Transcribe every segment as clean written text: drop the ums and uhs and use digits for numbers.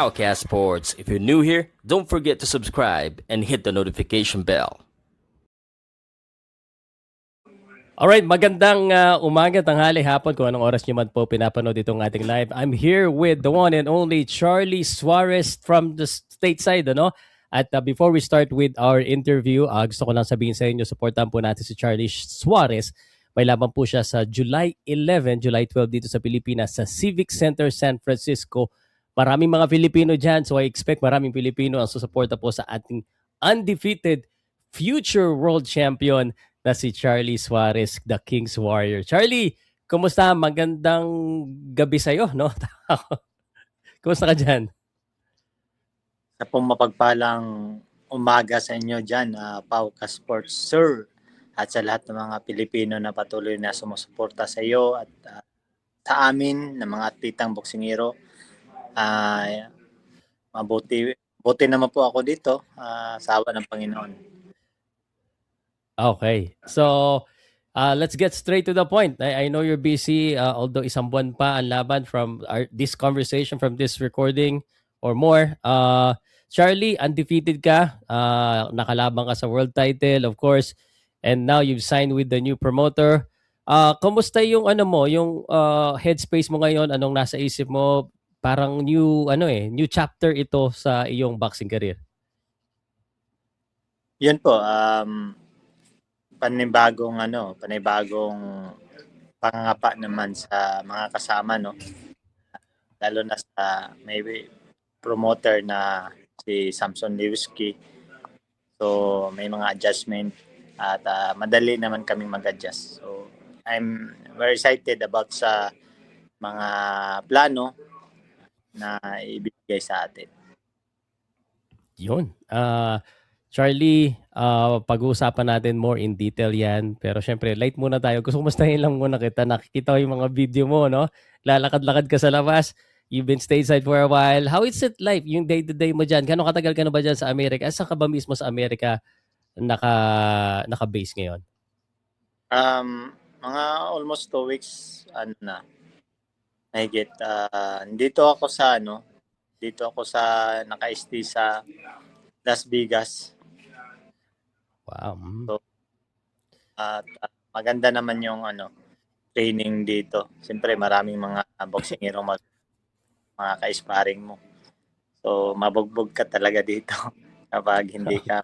Powercast Sports. If you're new here, don't forget to subscribe and hit the notification bell. Alright, magandang umaga, tanghali, hapon kung anong oras nyo man po pinapanood itong ating live. I'm here with the one and only Charlie Suarez from the stateside, ano? At before we start with our interview, gusto ko lang sabihin sa inyo, supportan po natin si Charlie Suarez. May laban po siya sa July 11, July 12 dito sa Pilipinas sa Civic Center San Francisco. Maraming mga Pilipino dyan, so I expect maraming Pilipino ang susuporta po sa ating undefeated future world champion na si Charlie Suarez, the King's Warrior. Charlie, kumusta? Magandang gabi sa'yo, no? Kumusta ka dyan? Sa pong mapagpalang umaga sa inyo dyan, Paucast Sports Sir, at sa lahat ng mga Pilipino na patuloy na sumusuporta sa iyo at sa amin ng mga atletang boksingero. Mabuti naman po ako dito, sa awa ng Panginoon. Okay. So, let's get straight to the point. I know you're busy, although isang buwan pa ang laban from this conversation, from this recording or more. Charlie, undefeated ka. Nakalaban ka sa world title, of course. And now you've signed with the new promoter. Kumusta yung yung headspace mo ngayon? Anong nasa isip mo? Parang new chapter ito sa iyong boxing career. Yun po, panibagong pangangapa naman sa mga kasama, no? Lalo na sa may promoter na si Samson Lewski. So may mga adjustment at madali naman kaming mag-adjust. So I'm very excited about sa mga plano na ibigay sa atin. Yun. Charlie, pag-uusapan natin more in detail yan. Pero syempre, light muna tayo. Gusto ko mustahin lang muna kita. Nakikita ko yung mga video mo, no? Lalakad-lakad ka sa labas. You've been stateside for a while. How is it life, yung day-to-day mo dyan? Gano'ng katagal ka na ba dyan sa Amerika? Saan ka ba mismo sa Amerika naka-base ngayon? Mga almost 2 weeks, nahigit. Dito ako sa naka-stay sa Las Vegas. Wow. So, at maganda naman yung training dito. Siyempre maraming mga boksingero mga ka-sparring mo. So mabugbog ka talaga dito kapag hindi ka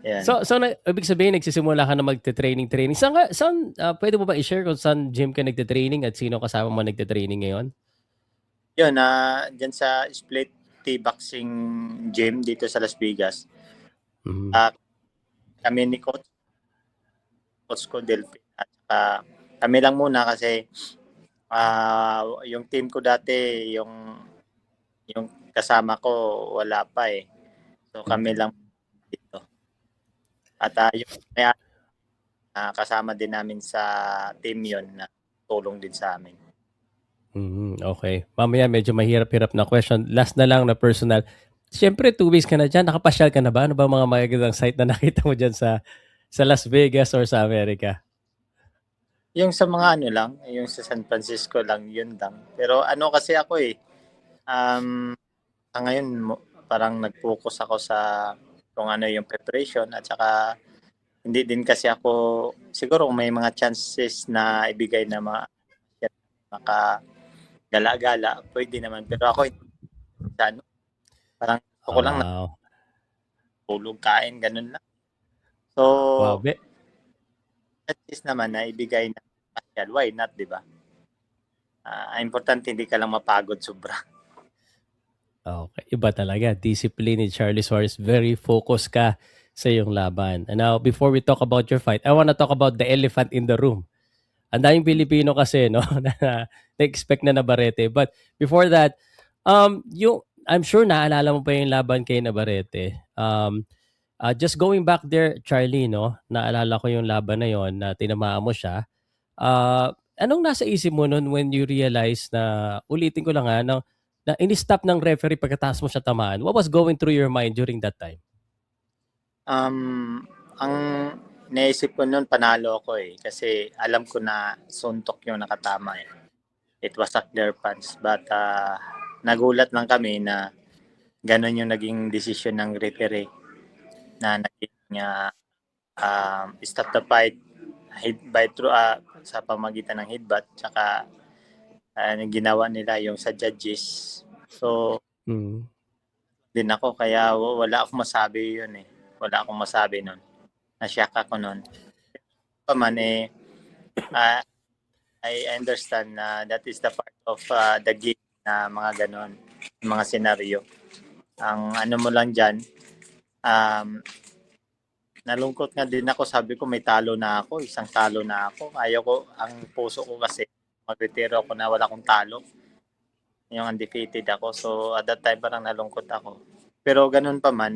Yan. So ibig sabihin nagsisimula ka na magte-training. Saan pwede mo ba i-share kung saan gym ka nagte-training at sino kasama mo nagte-training ngayon? Yun, dyan sa Split T Boxing Gym dito sa Las Vegas. Kami ni Coach ko Delphin. At kami lang muna kasi yung team ko dati, yung kasama ko wala pa eh. So kami lang dito. At yung kasama din namin sa team yon na tulong din sa amin. Okay. Mamaya medyo mahirap-hirap na question. Last na lang na personal. Siyempre 2 weeks ka na dyan. Nakapasyal ka na ba? Ano ba mga magagandang site na nakita mo dyan sa Las Vegas or sa Amerika? Yung sa mga lang, yung sa San Francisco lang, yun lang. Pero kasi ako ngayon parang nag-focus ako sa kung yung preparation at saka hindi din kasi ako siguro may mga chances na ibigay na gala-gala, pwede naman. Pero ako parang ako lang na tulog, kain, ganun lang. So, at least naman na ibigay na pasyal. Why not, di ba? Importante hindi ka lang mapagod sobra. Okay, iba talaga. Discipline ni Charlie Suarez. Very focused ka sa iyong laban. And now, before we talk about your fight, I want to talk about the elephant in the room. Ang daming Pilipino kasi, no, na-expect na Navarrete. But before that, I'm sure naalala mo pa yung laban kay Navarrete. Just going back there, Charlie, no, naalala ko yung laban na yon na tinamaan mo siya. Anong nasa isip mo nun when you realize na, ulitin ko lang na in-stop ng referee pagkatapos mo siya tamaan? What was going through your mind during that time? Ang naisip ko noon, panalo ako kasi alam ko na suntok yung nakatama. It was a clear punch, but nagulat lang kami na gano'n yung naging desisyon ng referee na naging stop the fight sa pamagitan ng headbutt tsaka ginawa nila yung sa judges. So, Mm. din ako kaya wala akong masabi yun eh. Wala akong masabi nun. Nasyak ako nun. Paman I understand na that is the part of the game na mga ganon, mga senaryo. Ang ano mo lang dyan, nalungkot nga din ako. Sabi ko may talo na ako, isang talo na ako. Ayaw ko, ang puso ko kasi mag-retiro ako na wala akong talo. Yung undefeated ako. So at that time parang nalungkot ako. Pero ganun pa man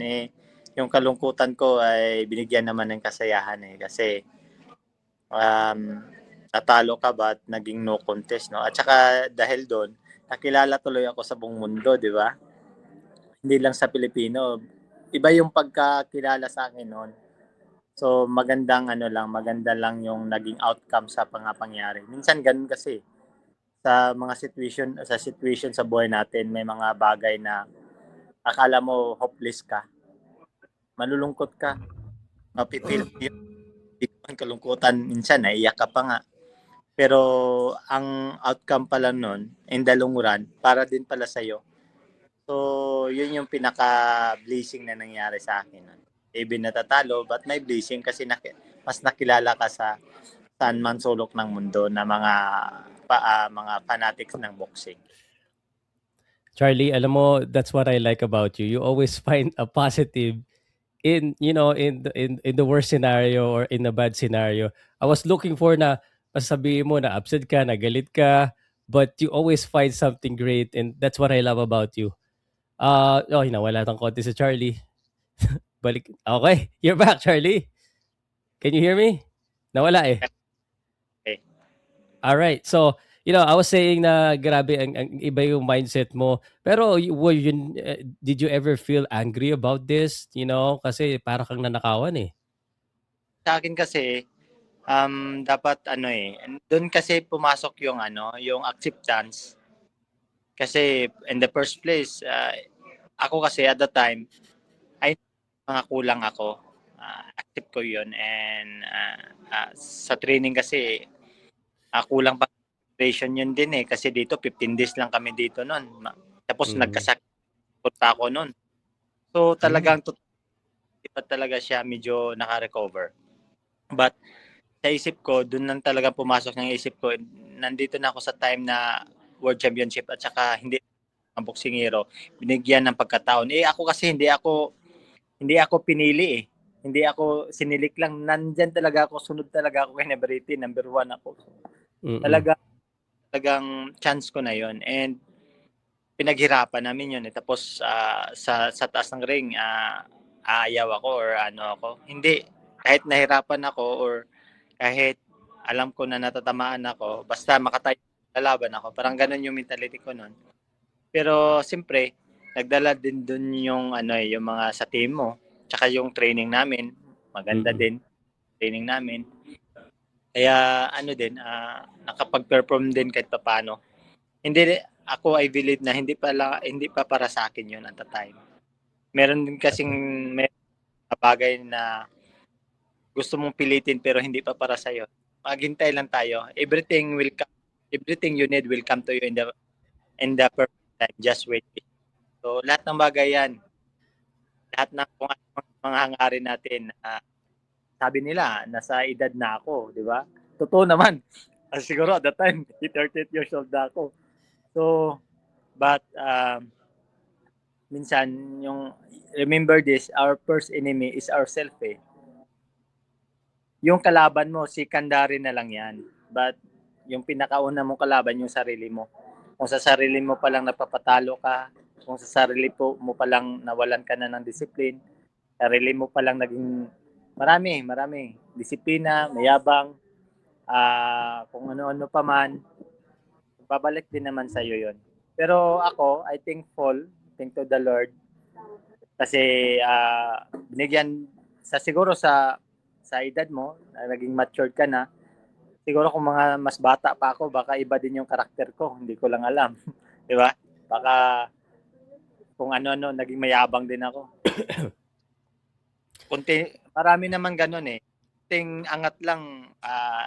yung kalungkutan ko ay binigyan naman ng kasayahan kasi natalo ka ba at naging no contest, no? At saka dahil doon, nakilala tuloy ako sa buong mundo, di ba? Hindi lang sa Pilipino. Iba yung pagkakilala sa akin noon. So maganda lang yung naging outcome sa pangyari. Minsan ganun kasi sa mga situation sa buhay natin, may mga bagay na akala mo hopeless ka, malulungkot ka, mapipil yung kalungkutan, minsan naiyak ka pa nga. Pero ang outcome pala nun, in the long run, para din pala sa'yo. So, yun yung pinaka-blessing na nangyari sa akin. Even natatalo, but may blessing kasi mas nakilala ka sa saan man sulok ng mundo na mga fanatics ng boxing. Charlie, alam mo, that's what I like about you. You always find a positive in, in the worst scenario or in a bad scenario. I was looking for na sabihin mo na upset ka, na galit ka, but you always find something great, and that's what I love about you. Nawala tang konti si Charlie. Balik. Okay, you're back, Charlie. Can you hear me? Nawala eh. Okay. All right. So, I was saying na grabe ang iba yung mindset mo. Pero did you ever feel angry about this? Kasi para kang nanakawan eh. Sa akin kasi, dapat doon kasi pumasok yung acceptance. Kasi in the first place, ako kasi at the time, ay mga kulang ako. Accept ko yun. And sa training kasi, kulang pa preparation yun din kasi dito 15 days lang kami dito noon. Tapos nagkasakit pa ako noon. So talagang iba talaga siya medyo naka-recover. But sa isip ko, doon lang talaga pumasok ng isip ko. Nandito na ako sa time na World Championship at saka hindi ang boksingero binigyan ng pagkataon. Ako kasi hindi ako pinili Hindi ako sinilik lang. Nandyan talaga ako, sunod talaga ako kay Neverity, number 1 ako. Talagang chance ko na yon, and pinaghirapan namin yun Tapos sa taas ng ring, aayaw ako or ako. Hindi, kahit nahirapan ako or kahit alam ko na natatamaan ako, basta makatayo, lalaban ako. Parang ganun yung mentality ko noon. Pero siyempre, nagdala din dun yung yung mga sa team mo, tsaka yung training namin, maganda din training namin. Kaya nakapag-perform din kahit paano. I believe na hindi pa para sa akin yun at the time. Meron din kasing may bagay na gusto mong pilitin pero hindi pa para sa'yo. Maghintay lang tayo. Everything you need will come to you in the perfect time. Just wait. So, lahat ng bagay yan. Lahat ng mga hangarin natin. Sabi nila, nasa edad na ako, di ba? Totoo naman. Siguro at that time, 38 years old na ako. So, but minsan, remember this, our first enemy is ourself Yung kalaban mo, si Kandari na lang yan. But yung pinakauna mong kalaban, yung sarili mo. Kung sa sarili mo palang napapatalo ka, kung sa sarili mo palang nawalan ka na ng discipline, sarili mo palang naging marami. Disiplina, mayabang, kung ano-ano pa man, babalik din naman sa'yo yon. Pero ako, I thankful, thank to the Lord, kasi binigyan, siguro sa edad mo, naging matured ka na, siguro kung mga mas bata pa ako, baka iba din yung karakter ko, hindi ko lang alam. Di ba? Baka kung ano-ano, naging mayabang din ako. Marami naman ganun eh. Kunting angat lang,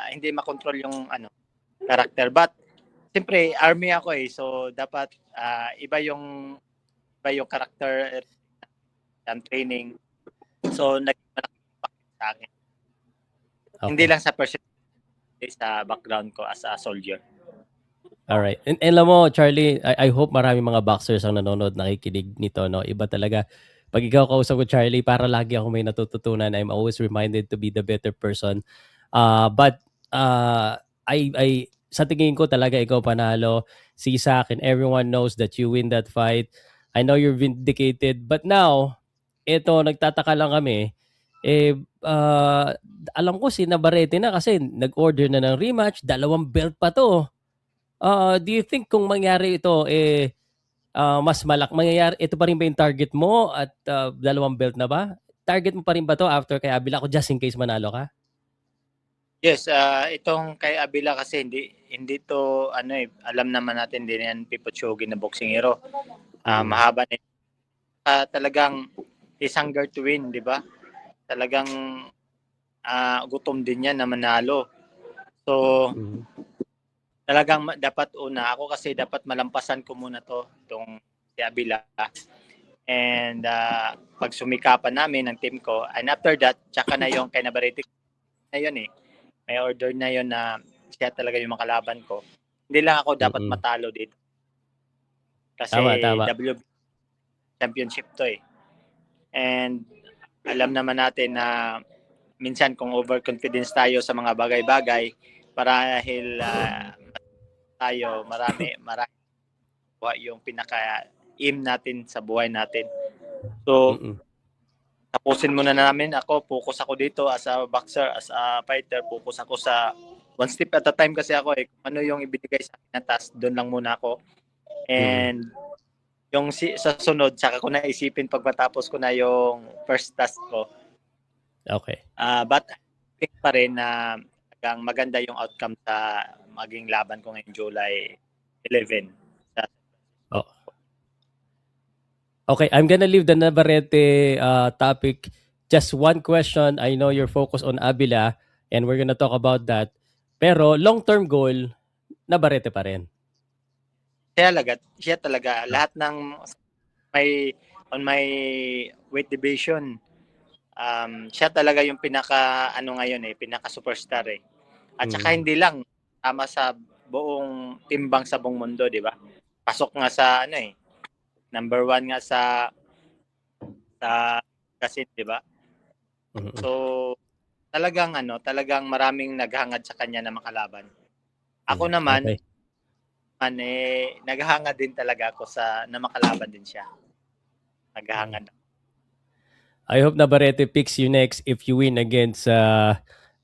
hindi makontrol yung karakter. But, siyempre, army ako eh. So, dapat iba yung karakter and training. So, naging malaking impact sa akin. Hindi lang sa personality, sa background ko as a soldier. Alright. And alam mo, Charlie, I hope marami mga boxers ang nanonood, nakikinig nito, no? Iba talaga. Pag ikaw kausap ko, Charlie, para lagi ako may natututunan. I'm always reminded to be the better person. But sa tingin ko talaga ikaw panalo. Si Isaac and everyone knows that you win that fight. I know you're vindicated. But now, ito, nagtataka lang kami. Alam ko si Navarrete na kasi nag-order na ng rematch. 2 belt pa to. Do you think kung mangyari ito, mas mangyayari, ito pa rin ba yung target mo at 2 belt na ba? Target mo pa rin ba to after kay Abila ko just in case manalo ka? Yes, itong kay Abila kasi hindi to alam naman natin din yan pipochogi na boxing hero. Mahaba na talagang is hunger to win, di ba? Talagang gutom din yan na manalo. So, talagang dapat ako kasi dapat malampasan ko muna itong si Abila. And pag sumikapan namin ng team ko, and after that, tsaka na yung kay Navarrete na yun eh. May order na yun na siya talaga yung makalaban ko. Hindi lang ako dapat matalo dito. Kasi Tama. WBC championship to eh. And alam naman natin na minsan kung overconfidence tayo sa mga bagay-bagay, marahil tayo, marami yung pinaka-aim natin sa buhay natin. So, tapusin muna namin focus ako dito as a boxer, as a fighter, focus ako sa one step at a time kasi ako eh. Kung ano yung ibinigay sa akin na task, doon lang muna ako. And yung sa sunod, saka ko na isipin pag matapos ko na yung first task ko. Okay. But I think pa rin na maganda yung outcome sa maging laban ko ngayong July 11. Okay, I'm gonna leave the Navarrete topic. Just one question. I know you're focused on Abila and we're gonna talk about that. Pero long-term goal, Navarrete pa rin. Siya talaga. Lahat ng on my weight division, siya talaga yung pinaka ngayon pinaka superstar eh. At saka hindi lang tama sa buong timbang sa buong mundo, di ba? Pasok nga sa number 1 nga sa kasi, di ba? So talagang maraming naghangad sa kanya na makalaban. Ako naman naghahangad din talaga ako na makalaban din siya. Naghahangad. I hope Navarrete picks you next if you win against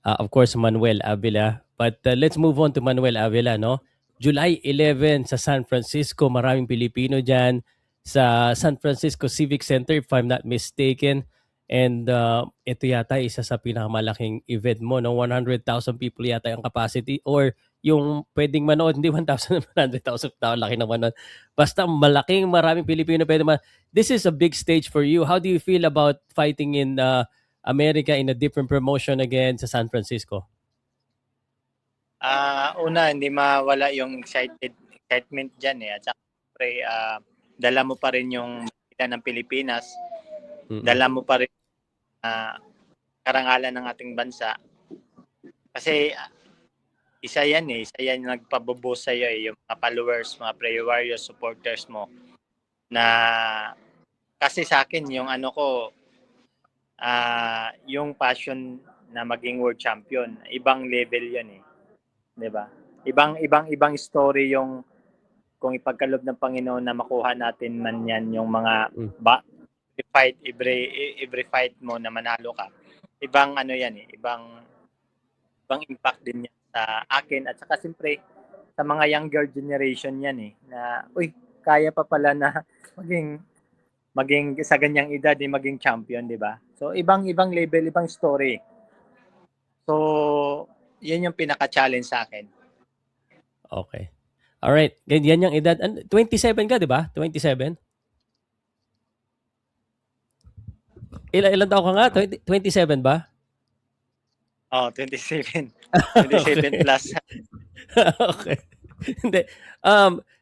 of course Manuel Avila. But let's move on to Manuel Avila, no? July 11 sa San Francisco, maraming Pilipino diyan sa San Francisco Civic Center if I'm not mistaken. And ito yata isa sa pinakamalaking event mo, no? 100,000 people yata ang capacity or yung pwedeng manood, hindi 1,000, 100,000 tao, laki naman nun. Basta maraming Pilipino pwede This is a big stage for you. How do you feel about fighting in America in a different promotion again sa San Francisco? Una, hindi mawala yung excitement dyan eh. At saka, dala mo pa rin yung kita ng Pilipinas. Dala mo pa rin karangalan ng ating bansa. Kasi isa yan yung nagpabubuo sa'yo yung mga followers, mga prayer warriors, supporters mo. Na kasi sa akin yung yung passion na maging world champion, ibang level yan eh. 'Di ba? Ibang story yung kung ipagkaloob ng Panginoon na makuha natin man yan yung mga every fight mo na manalo ka. Ibang yan eh, ibang impact din yan sa akin at saka siyempre sa mga younger generation yan eh na kaya pa pala na maging sa ganyang edad maging champion, 'di ba? So ibang level, ibang story. So 'yun yung pinaka-challenge sa akin. Okay. Alright, ganyan yung edad. 27 ka, di ba? 27? Ilan taon ka nga? 27 ba? Oh, 27. 27 Okay. plus. Okay. Hindi.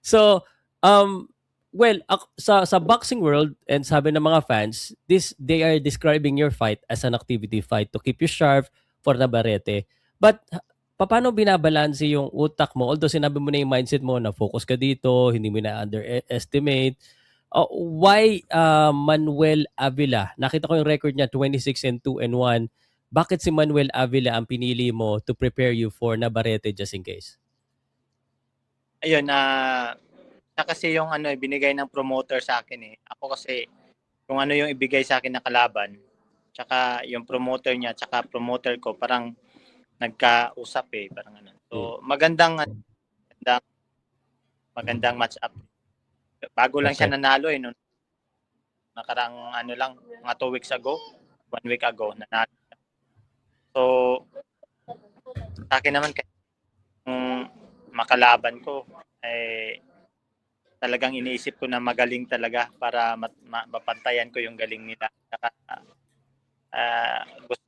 So, um, well, sa boxing world and sabi ng mga fans, they are describing your fight as an activity fight to keep you sharp for Navarrete. But paano binabalanse yung utak mo? Although sinabi mo na yung mindset mo na focus ka dito, hindi mo na underestimate. Why Manuel Avila? Nakita ko yung record niya 26-2-1. Bakit si Manuel Avila ang pinili mo to prepare you for Navarrete just in case? Ayun, siya kasi yung ano, binigay ng promoter sa akin eh. Ako kasi, kung ano yung ibigay sa akin na kalaban, tsaka yung promoter niya, tsaka promoter ko, parang nagkausap eh, parang ano. So, magandang match up. Bago lang siya Okay. nanalo eh, noon nakarang ano lang, mga 2 weeks ago, 1 week ago, nanalo. So, sa akin naman, kung makalaban ko, eh, talagang iniisip ko na magaling talaga para mapantayan ko yung galing nila. Saka, gusto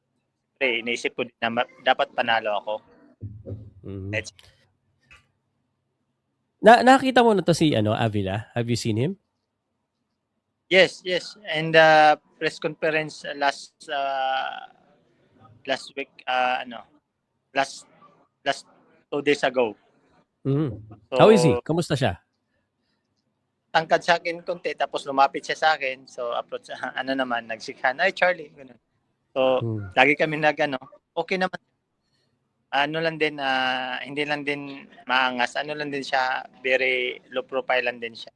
iniisip ko din na dapat panalo ako. Mhm. Let's Nakita mo na to si Avila? Have you seen him? Yes. And press conference last week, last 2 days ago. Mhm. So, How is he? Kamusta siya? tangkad sa akin konti, tapos lumapit siya sa akin. So, approach, nagsikan, ay Charlie, ganun. So, Hmm. lagi kami okay naman. Ano lang din, hindi lang din maangas. Ano lang din siya, very low profile lang din siya.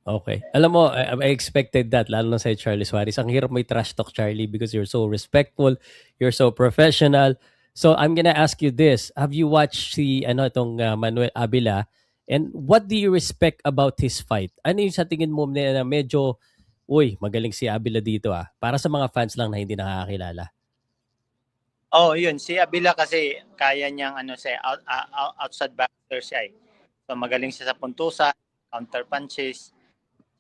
Okay. Alam mo, I expected that, lalo na sa Charlie Suarez. Ang hirap may trash talk, Charlie, because you're so respectful, you're so professional. So I'm gonna ask you this. Have you watched itong Manuel Avila? And what do you respect about his fight? Ano yung sa tingin mo na medyo, uy, magaling si Avila dito para sa mga fans lang na hindi nakakakilala. Oh, yun. Si Abila kasi kaya niyang outside backer siya eh. So magaling siya sa puntusan, counter punches.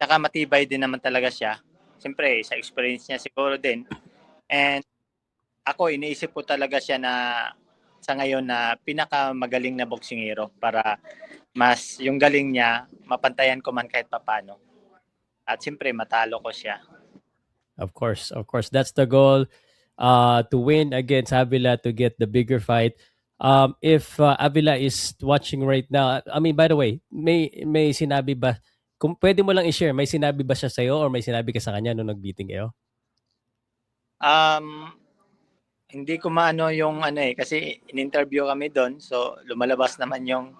Saka matibay din naman talaga siya. Siyempre, sa experience niya siguro din. And ako, iniisip ko talaga siya na sa ngayon na pinakamagaling na boksingero para mas yung galing niya, mapantayan ko man kahit papano. At siyempre, matalo ko siya. Of course. That's the goal. To win against Avila to get the bigger fight. If Avila is watching right now, I mean, by the way, may sinabi ba, kung pwede mo lang i-share, may sinabi ba siya sa'yo or may sinabi ka sa kanya nung nag-meeting kayo? Hindi ko maano yung kasi in-interview kami doon. So, lumalabas naman yung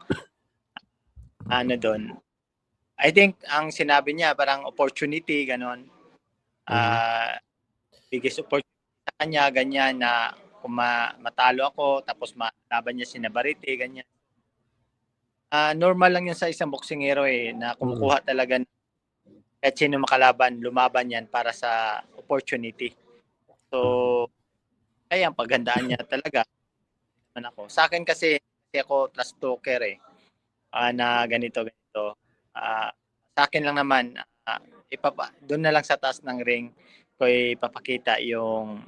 doon. I think ang sinabi niya parang opportunity, ganon. Biggest opportunity sa kanya, ganyan na kung matalo ako, tapos malaban niya si Navarrete, ganyan. Normal lang yun sa isang boksingero na kumukuha talaga kahit sino makalaban, lumaban yan para sa opportunity. So, kaya ang paghandaan niya talaga. Sa akin kasi ako trust talker na ganito. Sa akin lang naman, doon na lang sa taas ng ring ko ipapakita yung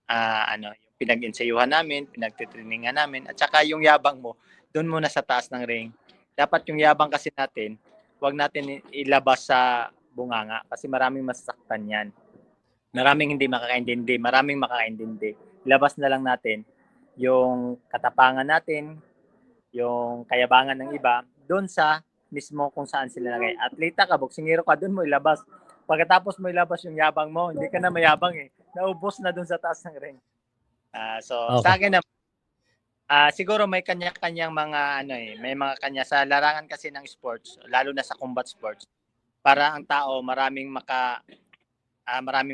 yung pinag-ensayuhan namin, pinagtitrainingan namin, at saka yung yabang mo, doon muna sa taas ng ring. Dapat yung yabang kasi natin, huwag natin ilabas sa bunganga kasi maraming masasaktan yan. Maraming hindi makakaintindi. Ilabas na lang natin yung katapangan natin, yung kayabangan ng iba, doon sa mismo kung saan sila nagay. Atleta ka, boksingero ka, doon mo ilabas. Pagkatapos mo ilabas yung yabang mo, hindi ka na mayabang Naubos na doon sa taas ng ring. So, sa akin naman, siguro may kanya-kanyang mga may mga kanya sa larangan kasi ng sports, lalo na sa combat sports. Para ang tao maraming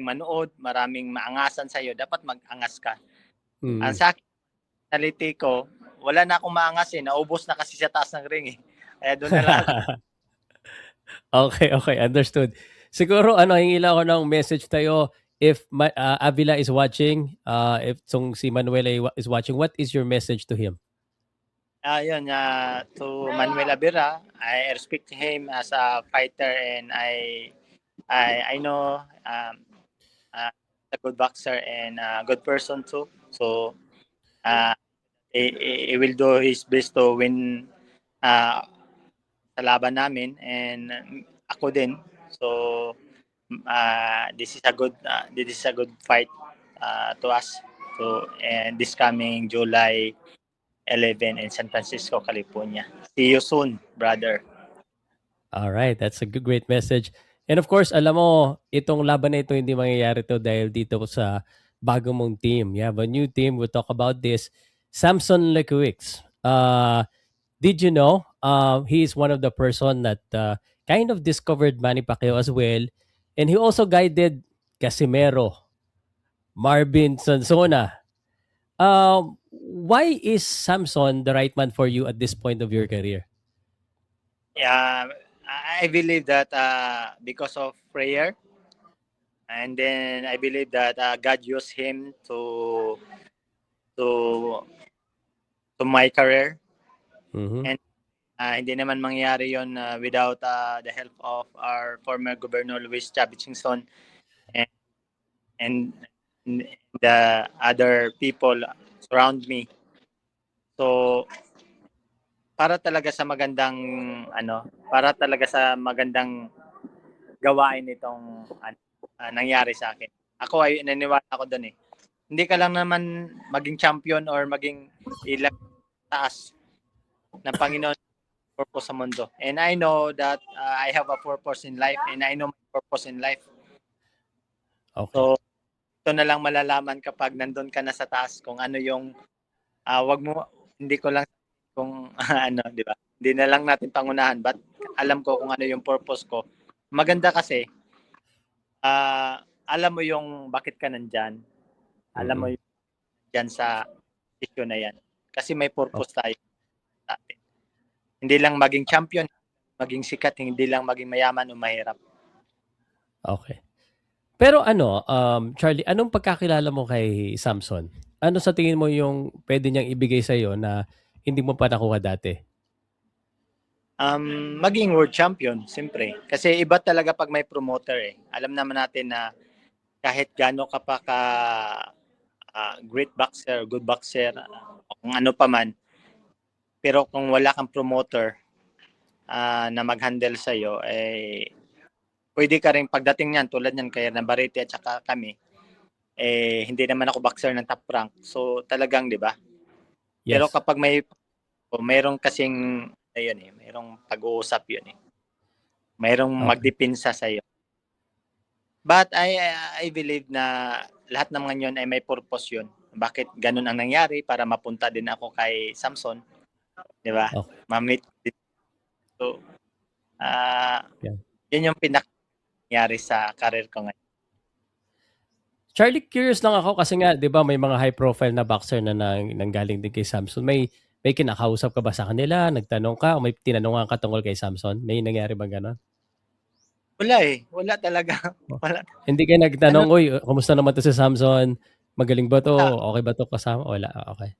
manood, maraming maangasan sa iyo, dapat mag-angas ka. Ang sa akin, personality ko, wala na akong maangas naubos na kasi sa taas ng ring Kaya doon na lang ako. Okay, understood. Siguro hingi lang ako ng message tayo if Avila is watching, if si Manuel is watching, what is your message to him? Yun, to Manuel Abira, I respect him as a fighter, and I know a good boxer and a good person too. So uh, he will do his best to win uh, sa laban namin, and ako din. So this is a good fight to us. So and this coming July 11 in San Francisco, California. See you soon, brother. All right, that's a great message. And of course, alam mo, itong laban na ito hindi mangyayari to dahil dito sa bago mong team. You have a new team. We'll talk about this. Samson Lekuix. Did you know he is one of the person that kind of discovered Manny Pacquiao as well, and he also guided Casimero, Marvin Sansona. Why is Samson the right man for you at this point of your career? Yeah, I believe that because of prayer, and then I believe that God used him to to my career, Mhm. and hindi naman mangyayari yon without the help of our former Governor Luis Chavez Singson, and, and the other people surround me. So para talaga sa magandang para talaga sa magandang gawain itong nangyari sa akin. Ako ay naniniwala ako doon eh. Hindi ka lang naman maging champion or maging ilang taas ng Panginoon purpose sa mundo. And I know that I have a purpose in life, and I know my purpose in life. Okay. So ito na lang malalaman kapag nandun ka na sa taas kung ano yung wag mo, hindi ko lang kung di ba? Hindi na lang natin pangunahan, but alam ko kung ano yung purpose ko. Maganda kasi alam mo yung bakit ka nandyan. Alam mo yung dyan sa issue na yan. Kasi may purpose tayo sa atin. Hindi lang maging champion, maging sikat, hindi lang maging mayaman o mahirap. Okay. Pero Charlie, anong pagkakilala mo kay Samson? Ano sa tingin mo yung pwede niyang ibigay sa'yo na hindi mo pa nakuha dati? Maging world champion, siyempre. Kasi iba talaga pag may promoter eh. Alam naman natin na kahit gaano ka pa ka great boxer, good boxer, kung ano pa man, pero kung wala kang promoter na mag-handle sa'yo, pwede ka rin pagdating niyan, tulad niyan kaya Navarrete at saka kami, hindi naman ako boxer ng top rank. So talagang, di ba? Yes. Pero kapag mayroong kasing, mayroong pag-uusap yun eh. Mayroong magdipinsa sa iyo. But I believe na lahat naman yun ay may purpose yun. Bakit ganun ang nangyari para mapunta din ako kay Samson. Di ba? Okay. Ma-meet. So, Yeah. yun yung nangyari sa career ko ngayon. Charlie, curious lang ako kasi nga, 'di ba, may mga high profile na boxer na nanggaling din kay Samson. May kinakausap ka ba sa kanila? Nagtanong ka o may tinanungan ka tungkol kay Samson? May nangyari bang gano'n? Wala eh. Wala talaga. Wala. Hindi kayo nagtanong, "Uy, kumusta naman 'to si Samson? Magaling ba 'to? Okay ba 'to kasama?" Wala, okay.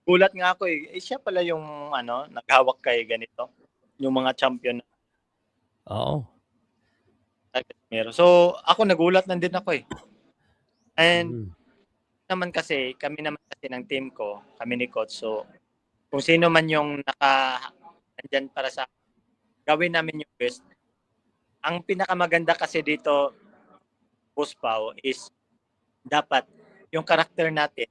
Gulat nga ako eh. Siya pala yung naghawak kay ganito. Yung mga champion. Oo. Meron. So, ako nagulat na din ako eh. And kami naman kasi ng team ko, kami ni coach. So, kung sino man yung nandyan para sa gawin namin yung best. Ang pinakamaganda kasi dito, Boss Pao, is dapat yung character natin,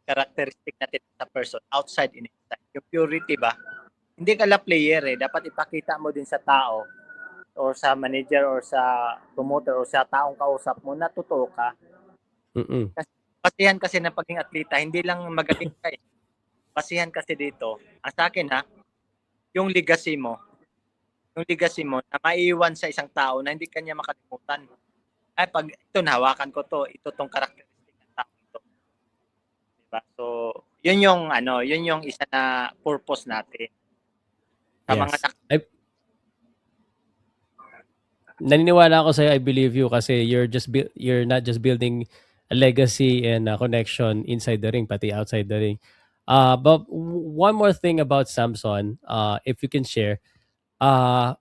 characteristic natin sa person, outside and inside. Yung purity ba? Hindi ka lang player eh. Dapat ipakita mo din sa tao or sa manager or sa promoter or sa taong kausap mo na totoo ka. Basihan kasi ng pagiging atleta, hindi lang magaling ka eh. Basihan kasi dito, ang sa akin yung legacy mo na maiiwan sa isang tao na hindi kanya makalimutan. Ay, pag ito nahawakan ko to, ito tong characteristic ng tao ito. Diba? So, yun yung isa na purpose natin. Sa mga naniniwala ako sa'yo, I believe you kasi you're not just building a legacy and a connection inside the ring, pati outside the ring. But one more thing about Samson, if you can share,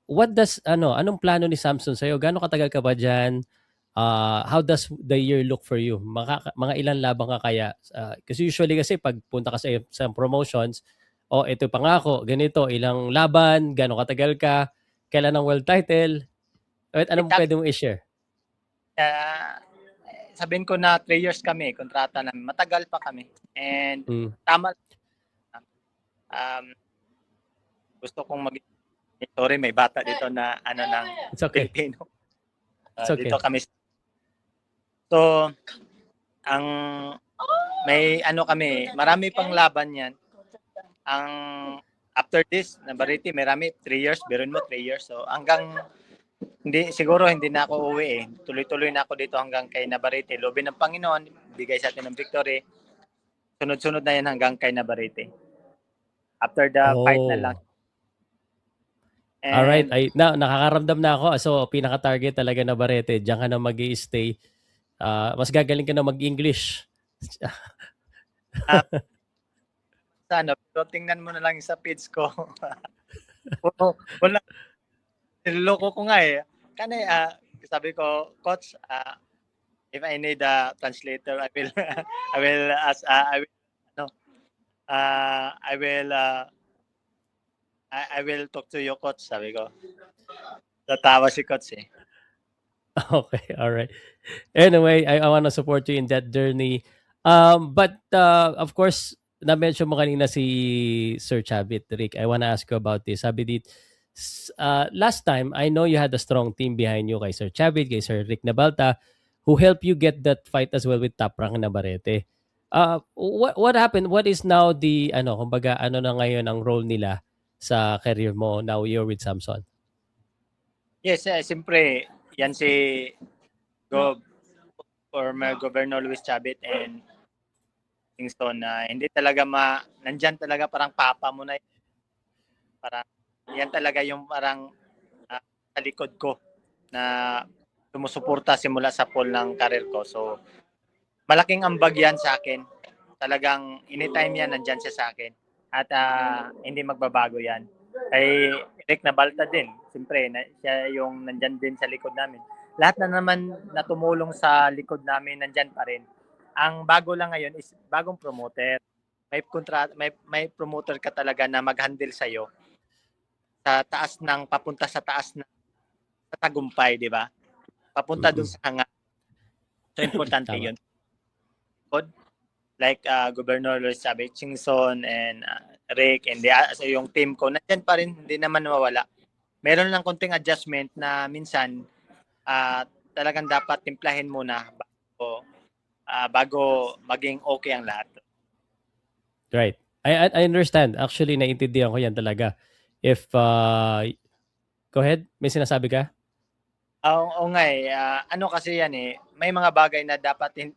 what does anong plano ni Samson sa'yo? Gaano katagal ka ba diyan? How does the year look for you? Mga ilan labang ka kaya? Kasi usually kasi pag punta ka sa promotions, oh, ito pangako, ganito, ilang laban, gaano katagal ka, kailan ang world title, at anong Exact, pwede mong i-share? sabihin ko na 3 years kami, kontrata namin. Matagal pa kami. And Mm, tama, um, gusto kong sorry, may bata dito na ng it's okay. Pilipino. It's Dito okay. kami. So, ang may kami, marami pang laban yan. Ang after this, Navarrete, marami 3 years, biruin mo 3 years. So, hanggang siguro hindi na ako uuwi eh. Tuloy-tuloy na ako dito hanggang kay Navarrete. Lobe ng Panginoon, bigay sa atin ng victory. Sunod-sunod na yan hanggang kay Navarrete. After the fight na lang. Oh. Alright, And nakakaramdam na ako. So, pinaka-target talaga na Barete. Diyan ka na mag-i-stay. Mas gagaling ka na mag-English. pero tingnan mo na lang sa page ko. Wala, niloloko ko nga eh. Sabi ko, Coach, if I need a translator, I will I will ask I will no I will I will talk to you, Coach, sabi ko. Tatawa si Coach eh. Okay, alright. Anyway, I want to support you in that journey. But of course, na-mention mo kanina si Sir Chavit, Rick. I want to ask you about this. Sabi dit, last time, I know you had a strong team behind you kay Sir Chavit, kay Sir Rick Nabalta, who helped you get that fight as well with Top Rank Navarrete. What happened? What is now the, kumbaga, na ngayon ang role nila sa career mo now you're with Samson? Yes, siyempre, yan si former Governor Luis Chavit and Kingston na hindi talaga nandyan talaga parang papa mo na yun. Parang yan talaga yung parang sa likod ko na sumusuporta simula sa pool ng karir ko. So, malaking ambag yan sa akin. Talagang anytime yan, nandyan siya sa akin. At hindi magbabago yan. Kay Rick Nabalta din, siyempre, siya yung nandyan din sa likod namin. Lahat na naman na tumulong sa likod namin, nandyan pa rin. Ang bago lang ngayon is bagong promoter. May promoter ka talaga na mag-handle sa'yo sa taas ng, papunta sa taas ng sa tagumpay, di ba? Papunta dun sa hanga. So, importante Tama. yun. Like Governor Luis Chavit, Chingson, and Rick, and so yung team ko, nandyan pa rin, hindi naman mawala. Meron lang konting adjustment na minsan talagang dapat timplahin muna bago maging okay ang lahat. Right. I understand. Actually, naiintindihan ko yan talaga. If, go ahead, may sinasabi ka? Oo nga eh. Kasi yan eh, may mga bagay na dapat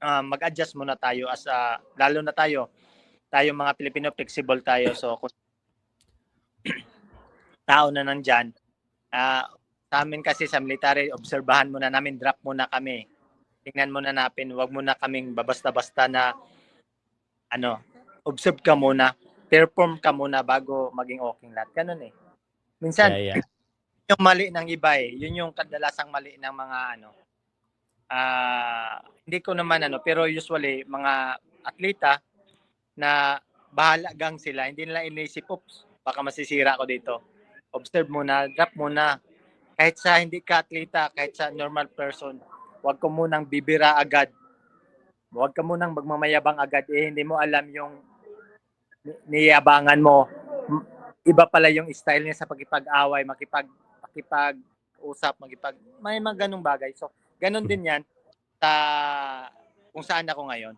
mag-adjust muna tayo lalo na tayo mga Pilipino, flexible tayo. So, kung tao na nandyan, sa amin kasi sa military, obserbahan muna namin, drop muna kami. Tingnan muna natin, wag muna kaming babasta-basta na observe ka muna, perform ka muna bago maging okay lahat. Ganun eh. Minsan, Yeah. yung mali ng iba eh, yun yung kadalasang mali ng mga hindi ko naman pero usually mga atleta na bahala gang sila, hindi nila inisip, oops, baka masisira ko dito. Observe muna, drop muna. Kahit sa hindi ka atleta, kahit sa normal person, huwag ko munang bibira agad. Huwag ka munang magmamayabang agad. Hindi mo alam yung niyabangan mo. Iba pala yung style niya sa pakipag-away, makipag-usap, may mga ganung bagay. So, ganun din yan sa kung saan ako ngayon.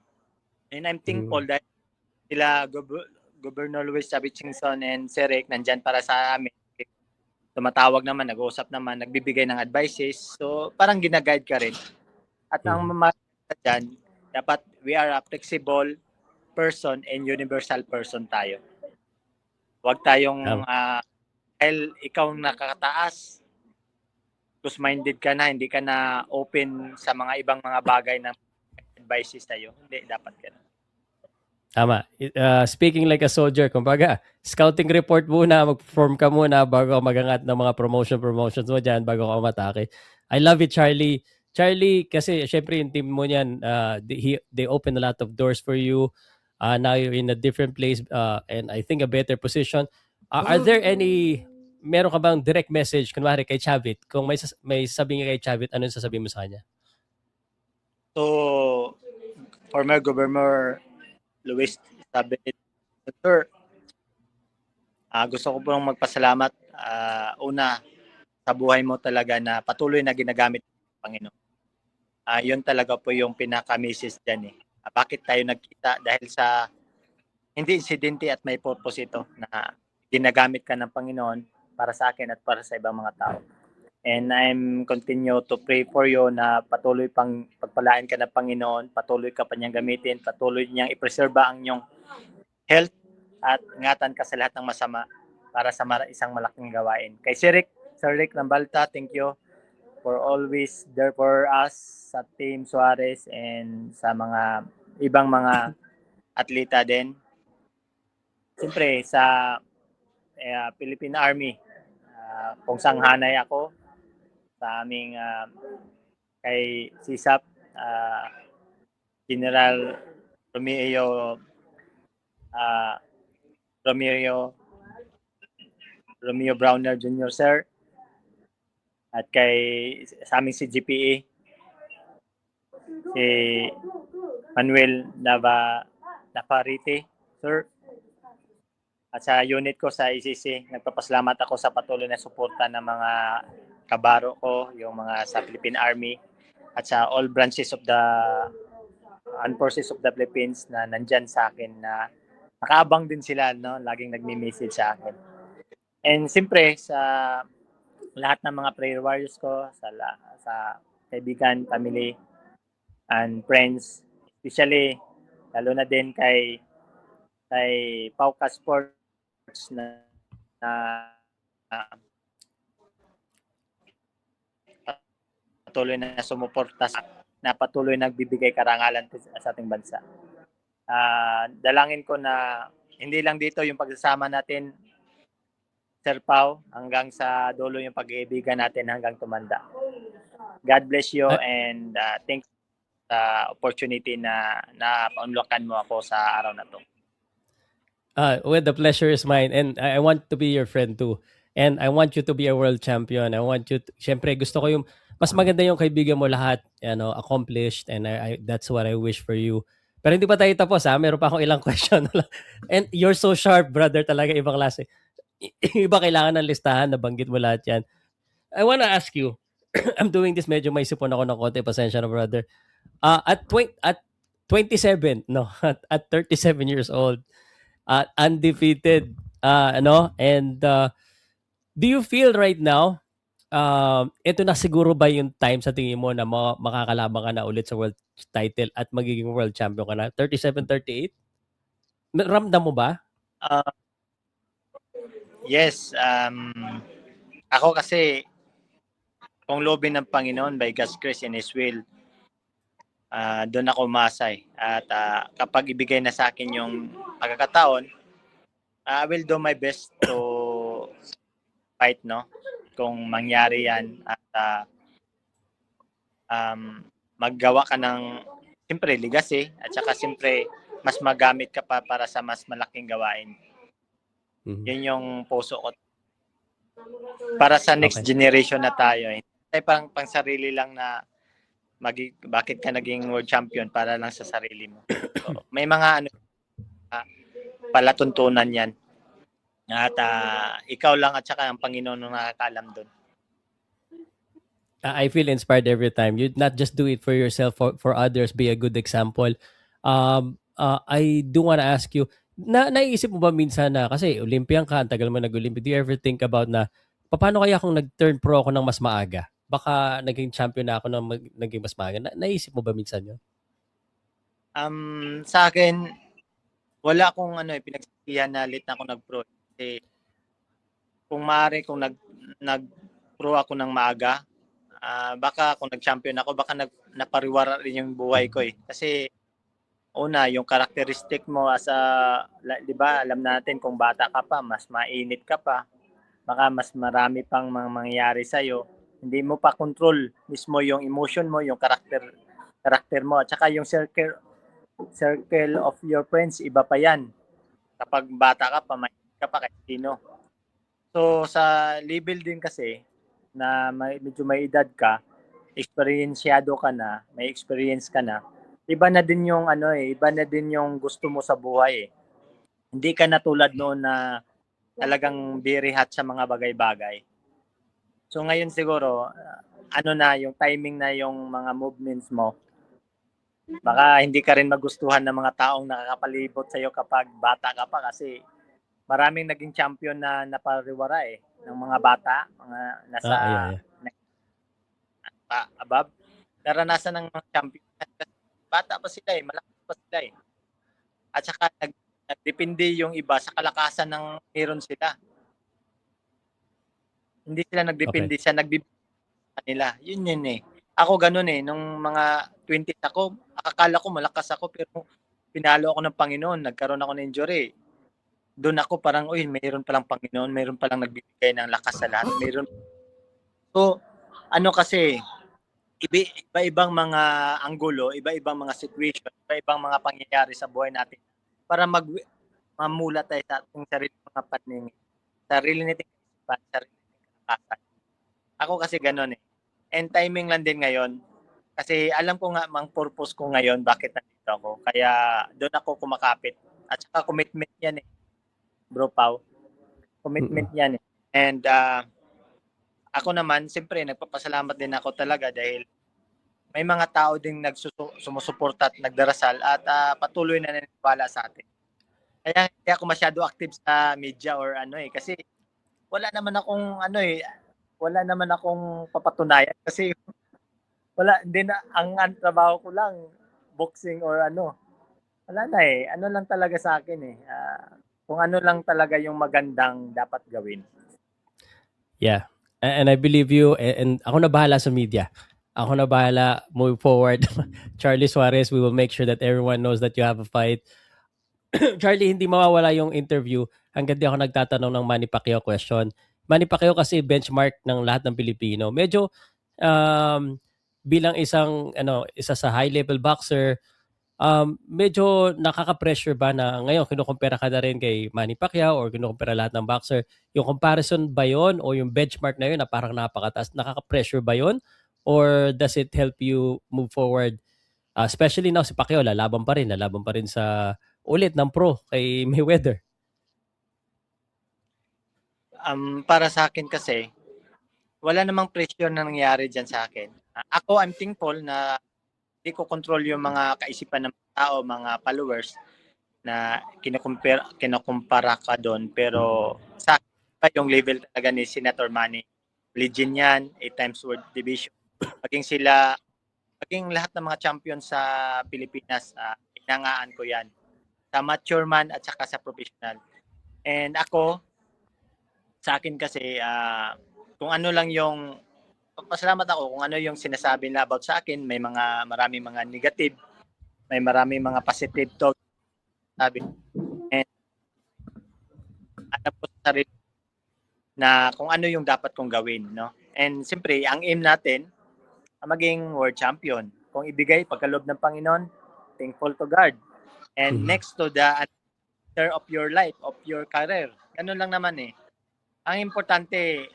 And I'm thankful dahil sila Governor Luis Chavit, Chingson, and Serek nandyan para sa amin. Tumatawag naman, nag-uusap naman, nagbibigay ng advices. So, parang gina-guide ka rin. At ang mamaya dyan, dapat we are a flexible person and universal person tayo. Huwag tayong, dahil ikaw nakakataas, close-minded ka na, hindi ka na open sa mga ibang mga bagay na advices tayo. Hindi, dapat ka na. Tama. Speaking like a soldier, kumbaga, scouting report muna, mag-perform ka muna bago ka magangat ng mga promotions mo dyan, bago ka umatake. I love it, Charlie. Charlie, kasi syempre yung team mo niyan, they open a lot of doors for you. Now you're in a different place and I think a better position. Are there meron ka bang direct message, kunwari kay Chavit? Kung may sasabihin ka kay Chavit, ano yung sasabihin mo sa kanya? So, former Governor Luis Isabel, Sir, gusto ko pong magpasalamat una sa buhay mo talaga na patuloy na ginagamit ng Panginoon. Yun talaga po yung pinaka-message dyan eh. Bakit tayo nagkita? Dahil sa hindi insidente at may purpose ito na ginagamit ka ng Panginoon para sa akin at para sa ibang mga tao. And I'm continue to pray for you na patuloy pang pagpalain ka ng Panginoon, patuloy ka pa niyang gamitin, patuloy niyang ipreserba ang iyong health at ingatan ka sa lahat ng masama para sa isang malaking gawain. Kay Sir Rick Lambalta, thank you for always there for us sa Team Suarez and sa mga ibang mga atleta din. Siyempre sa Philippine Army, kung sanghanay ako sa aming kay CSAP, General Romeo Browner Jr. Sir, at kay sa aming CGPA si Manuel Navarrete Sir, at sa unit ko sa ICC, nagpapasalamat ako sa patuloy na suporta ng mga kabaro ko, yung mga sa Philippine Army at sa all branches of the Armed Forces of the Philippines na nandyan sa akin, na nakaabang din sila, no? Laging nagme-message sa akin. And siyempre sa lahat ng mga prayer warriors ko, sa kaibigan, family, and friends, especially lalo na din kay Pauka Sports na patuloy na sumuporta, na patuloy nagbibigay karangalan sa ating bansa. Dalangin ko na hindi lang dito yung pagsasama natin, Sir Pau, hanggang sa dulo yung pag-iibigan natin hanggang tumanda. God bless you and thanks sa opportunity na paunlakan mo ako sa araw na to. Well, the pleasure is mine, and I want to be your friend too. And I want you to be a world champion. I want you to, syempre gusto ko yung mas maganda yung kaibigan mo lahat, accomplished, and that's what I wish for you. Pero hindi pa tayo tapos ha, meron pa akong ilang question. And you're so sharp, brother, talaga ibang klase. Iba kailangan ng listahan, nabanggit mo lahat yan. I wanna ask you, I'm doing this, medyo may sipon ako ng konti, pasensya na brother. At 27, no, at 37 years old, undefeated, and do you feel right now, ito na siguro ba yung time sa tingin mo na makakalaban ka na ulit sa world title at magiging world champion ka na? 37, 38? Ramdam mo ba? Yes, ako kasi kung loobin ng Panginoon, by God's grace and His will, doon ako masay. At kapag ibigay na sa akin yung pagkakataon, I will do my best to fight, no? Kung mangyari yan at maggawa ka ng siyempre legacy at saka siyempre mas magamit ka pa para sa mas malaking gawain. Mhm. Yun yung puso ko. Para sa next generation na tayo. Hindi pang sarili lang na bakit ka naging world champion para lang sa sarili mo. So, may mga palatuntunan yan. At ikaw lang at saka ang Panginoon ang nakakaalam doon. I feel inspired every time. You not just do it for yourself, for others, be a good example. I do want to ask you, naisip mo ba minsan na, kasi Olympian ka, ang tagal mo nag-Olympic, do you ever think about na, paano kaya kung nag-turn pro ako ng mas maaga? Baka naging champion na ako ng naging mas maaga. Naisip mo ba minsan yun? Sa akin, wala akong pinagsisihan na late na ako nag-pro. Kasi kung maaari, kung nag-pro ako ng maaga, baka kung nag-champion ako, baka napariwara rin yung buhay ko eh. Kasi una, yung characteristic mo as a, di ba, alam natin kung bata ka pa, mas mainit ka pa, baka mas marami pang mangyayari sa'yo. Hindi mo pa control mismo yung emotion mo, yung karakter mo, at saka yung circle of your friends, iba pa yan. Kapag bata ka pa, mainit ka pa kahit sino. So, sa level din kasi, na medyo may edad ka, experienceado ka na, may experience ka na, iba na din yung iba na din yung gusto mo sa buhay eh. Hindi ka na tulad noon na talagang birihat sa mga bagay-bagay. So ngayon siguro, na yung timing na yung mga movements mo. Baka hindi ka rin magustuhan ng mga taong nakakapalibot sa iyo kapag bata ka pa kasi maraming naging champion na napariwara eh ng mga bata, mga nasa above. Naranasan ng mga champion kasi bata pa sila eh, malakas pa sila eh. At saka nagdepende yung iba sa kalakasan ng meron sila. Hindi sila nagdepende sa nagbibigay nila. Yun eh. Ako ganun eh, nung mga 20s ako, akala ko malakas ako pero pinalo ako ng Panginoon, nagkaroon ako ng injury. Doon ako parang, mayroon palang Panginoon, mayroon palang nagbibigay ng lakas sa lahat. Mayroon. So, kasi, iba-ibang mga anggulo, iba-ibang mga situation, iba-ibang mga pangyayari sa buhay natin para mamula tayo sa ating sarili mga paningin. Sarili nating isipan, sarili nating kalakasan. Ako kasi ganun eh. And timing lang din ngayon. Kasi alam ko nga mang purpose ko ngayon bakit nandito ako. Kaya doon ako kumakapit. At saka commitment yan eh. Bro Pao. Commitment yan eh. And ako naman, siyempre, nagpapasalamat din ako talaga dahil may mga tao ding sumusuporta at nagdarasal at patuloy na naniniwala sa atin. Kaya hindi ako masyado active sa media or kasi wala naman akong papatunayan kasi hindi na, ang trabaho ko lang boxing or wala na eh. Lang talaga sa akin eh. Kung ano lang talaga yung magandang dapat gawin. Yeah. And I believe you. And ako na bahala sa media. Ako na bahala moving forward. Charlie Suarez, we will make sure that everyone knows that you have a fight. Charlie, hindi mawawala yung interview hanggang di ako nagtatanong ng Manny Pacquiao question. Manny Pacquiao kasi benchmark ng lahat ng Pilipino. Medyo bilang isa sa high-level boxer, medyo nakaka-pressure ba na ngayon kinukumpara ka na rin kay Manny Pacquiao or kinukumpara lahat ng boxer? Yung comparison ba yon o yung benchmark na yun na parang napakataas, nakaka-pressure ba yon? Or does it help you move forward? Especially now si Pacquiao, lalaban pa rin sa ulit ng pro kay Mayweather. Para sa akin kasi, wala namang pressure na nangyari dyan sa akin. Ako, I'm thankful na hindi ko control yung mga kaisipan ng tao, mga followers na kinukumpara ka doon. Pero sa akin, yung level talaga ni Senator Manny, legend yan, 8 times world division. Maging lahat ng mga champion sa Pilipinas, inangaan ko yan. Sa mature man at saka sa professional. And ako, sa akin kasi, kung ano lang yung, pasalamat ako kung ano yung sinasabi nila about sa akin, may maraming mga negative, may maraming mga positive talk, sabi. And alam ko sa sarili na kung ano yung dapat kong gawin, no? And siyempre, ang aim natin, maging world champion. Kung ibigay pagkaloob ng Panginoon, thankful to God. And next to the answer of your life, of your career. Ganun lang naman eh. Ang importante,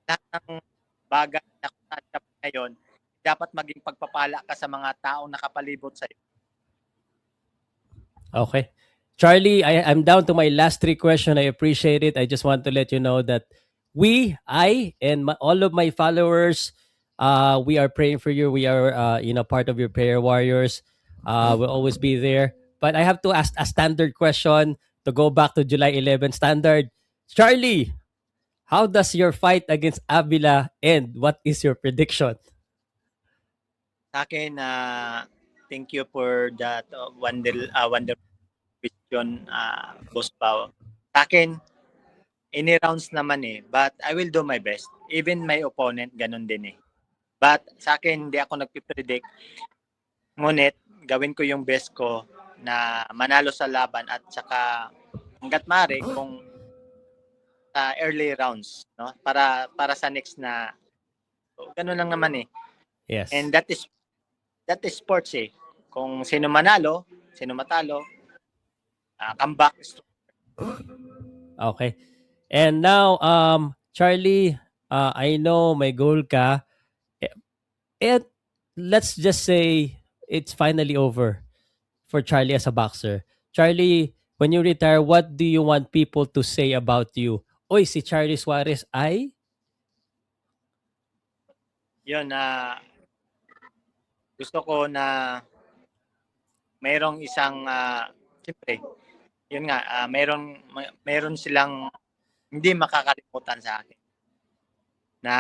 lahat ng bagay na kung ngayon, dapat maging pagpapala ka sa mga taong nakapalibot sa iyo. Okay. Charlie, I'm down to my last 3 questions. I appreciate it. I just want to let you know that all of my followers, we are praying for you. We are, part of your prayer warriors. We'll always be there. But I have to ask a standard question to go back to July 11 standard. Charlie, how does your fight against Avila end? What is your prediction? Sa akin, thank you for that wonderful question, Boss Pao. Sa akin, any rounds naman eh. But I will do my best. Even my opponent, ganun din eh. But sa akin, hindi ako nagpipredict. Ngunit, gawin ko yung best ko na manalo sa laban at saka hangga't maaari kung early rounds, no? Para sa next na ganun lang naman eh. Yes. And that is sports eh. Kung sino manalo, sino matalo, comeback. Okay. And now, Charlie, I know may goal ka. And let's just say it's finally over for Charlie as a boxer. Charlie, when you retire, what do you want people to say about you? Oy, si Charlie Suarez ay? Yun, gusto ko na mayroong isang, siyempre, yun nga, mayroon silang hindi makakalimutan sa akin na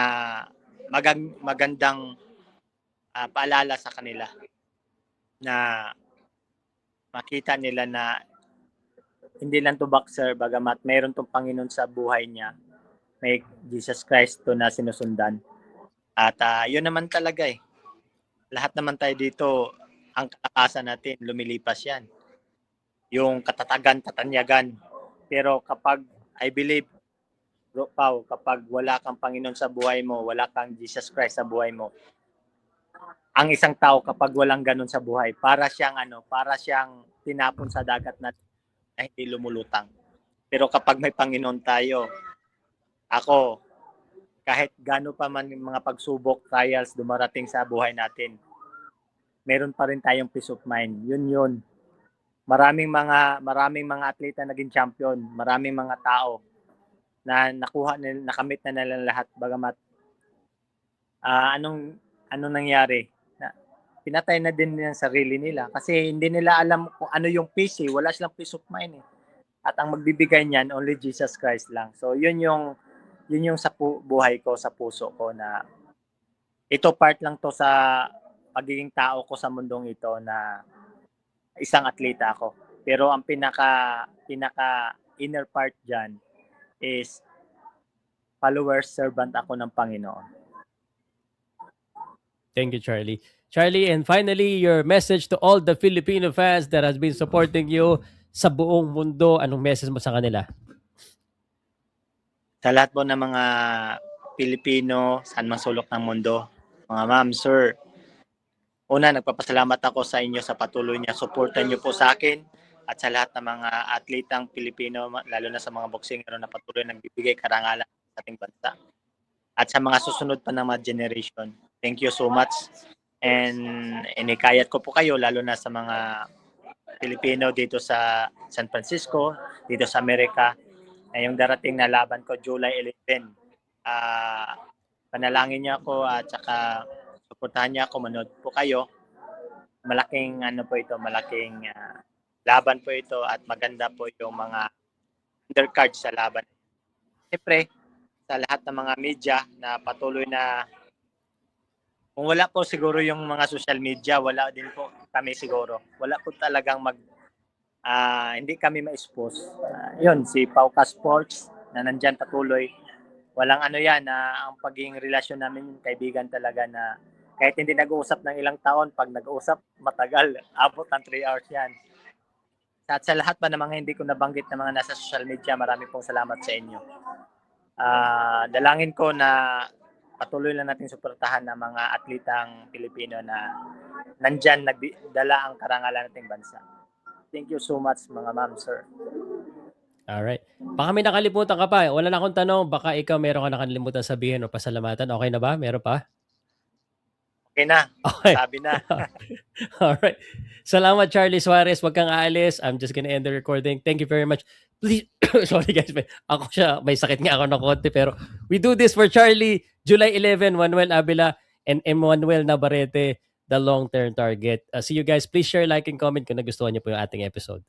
magandang paalala sa kanila na makita nila na hindi lang to boxer, bagamat mayroon tong Panginoon sa buhay niya, may Jesus Christ to na sinusundan. At yun naman talaga eh. Lahat naman tayo dito, ang katakasan natin, lumilipas yan. Yung katatagan, katanyagan. Pero kapag, I believe, Bro Pao, kapag wala kang Panginoon sa buhay mo, wala kang Jesus Christ sa buhay mo, ang isang tao kapag walang ganun sa buhay, para siyang tinapon sa dagat na hindi lumulutang. Pero kapag may Panginoon tayo, ako, kahit gaano pa man yung mga pagsubok, trials, dumarating sa buhay natin, meron pa rin tayong peace of mind. Yun. Maraming mga atleta naging champion, maraming mga tao na nakamit na nila lahat, bagamat anong nangyari? Pinatay na din ng sarili nila kasi hindi nila alam kung ano yung peace eh. Wala silang peace of mind eh. At ang magbibigay niyan, only Jesus Christ lang. So yun yung sa buhay ko, sa puso ko, na ito part lang to sa pagiging tao ko sa mundong ito, na isang atleta ako. Pero ang pinaka inner part dyan is follower, servant ako ng Panginoon. Thank you, Charlie. Charlie, and finally, your message to all the Filipino fans that has been supporting you sa buong mundo. Anong message mo sa kanila? Sa lahat po ng mga Pilipino, saan man sulok ng mundo, mga ma'am, sir, una, nagpapasalamat ako sa inyo sa patuloy niya. Supportan niyo po sa akin at sa lahat ng mga atletang Pilipino, lalo na sa mga boxingero na patuloy nagbibigay karangalan sa ating bansa. At sa mga susunod pa ng mga generation. Thank you so much. And inikayat ko po kayo, lalo na sa mga Pilipino dito sa San Francisco, dito sa Amerika, yung darating na laban ko, July 11. Panalangin niyo ako at saka suportahan niyo ako, manood po kayo. Malaking malaking laban po ito at maganda po yung mga undercards sa laban. Siyempre, sa lahat ng mga media na patuloy na, kung wala po siguro yung mga social media, wala din po kami siguro. Wala po talagang hindi kami ma-expose. Yun, si Pauka Sports na nandyan patuloy. Walang ang pagiging relasyon namin, kaibigan talaga, na kahit hindi nag-uusap ng ilang taon, pag nag-uusap, matagal. Abot ng 3 hours yan. At sa lahat pa ng mga hindi ko nabanggit na mga nasa social media, marami pong salamat sa inyo. Dalangin ko na patuloy lang natin suportahan ng mga atletang Pilipino na nandyan nagdala ang karangalan nating bansa. Thank you so much, mga ma'am, sir. Alright. Baka may nakalimutan ka pa. Wala na akong tanong. Baka ikaw meron ka nakalimutan sabihin o pasalamatan. Okay na ba? Meron pa? Okay na. Okay. Sabi na. Alright. Salamat, Charlie Suarez. Huwag kang aalis. I'm just gonna end the recording. Thank you very much. Please, sorry guys. May sakit nga ako ng konti. Pero we do this for Charlie. July 11, Manuel Abila and Emmanuel Navarrete, the long-term target. See you guys. Please share, like, and comment kung nagustuhan niyo po yung ating episode.